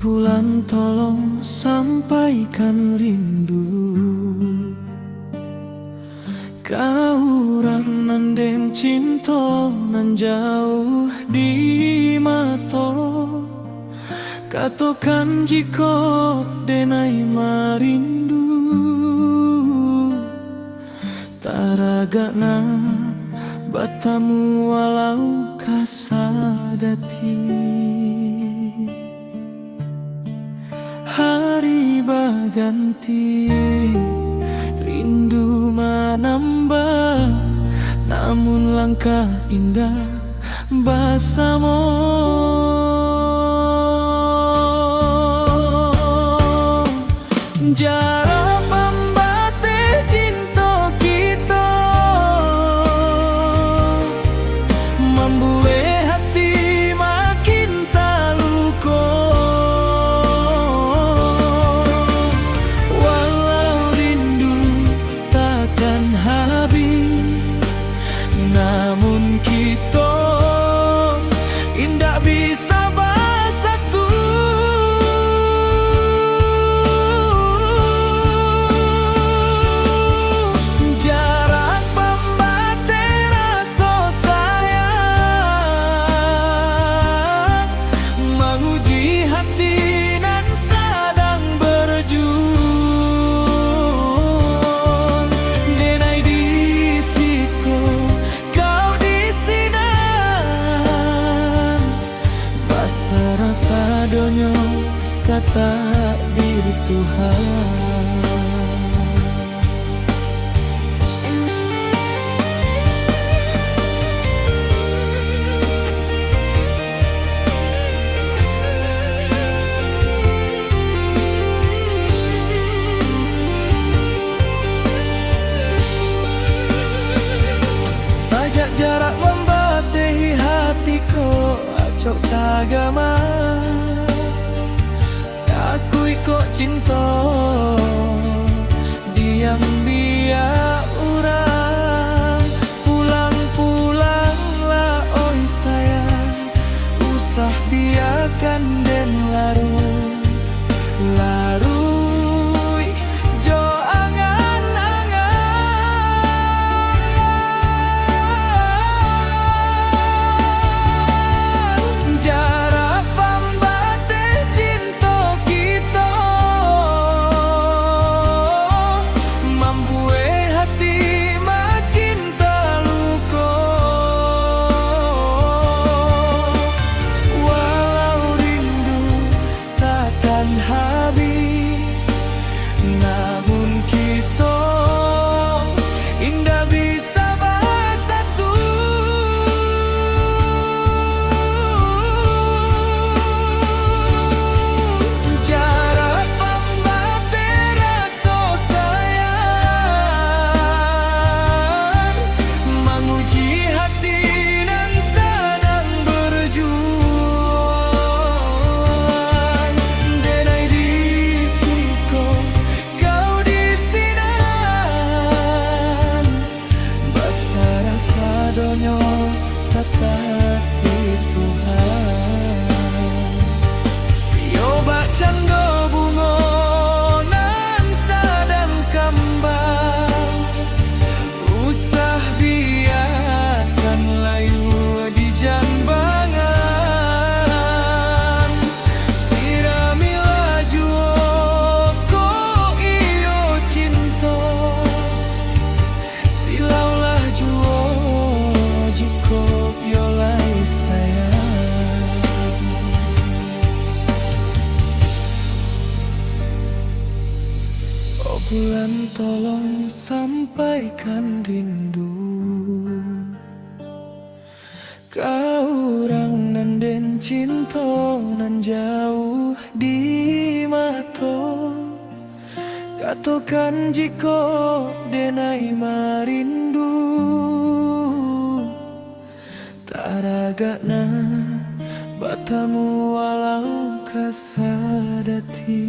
Bulan tolong sampaikan rindu Kaurang nandeng cinta nan jauh di mato Katokan jiko denai marindu Taragana batamu walau kasadati Hari baganti rindu menambah Namun langkah indah bersama Jarak pembate cinta kita membuat hati makin terluka Walau rindu takkan habis Namun kita indah bisa bersatu Jarak pembate rasa sayang Menguji hati nan sedang berjuang Denai di siku kau di sinan Basa rasa donyo kata diri Tuhan Sajak jarak membatasi hatiku Acok tagama Aku ikut cinta Diam biar urang Pulang-pulanglah oi sayang Usah biarkan den larut Larui jo angan-angan Jarak pembate cinta kita membuat hati makin terluka Walau rindu takkan habis Namun kita indah bisa bersatu Jarak pembate rasa sayang Menguji hati nan sedang berjuang Denai di siku kau di sinan Basa rasa donyo kata di Tuhan Yo bak canggo bunga nan sedang kembang Usah biarkan layu di jambangan Siramilah juo ko iyo cinta Silaulah juo jiko yolai sayang Oh bulan tolong sampaikan rindu Kaurang nanden cinta nan jauh di mato Katokan jiko denai marindu Taragana batamu walau kasadati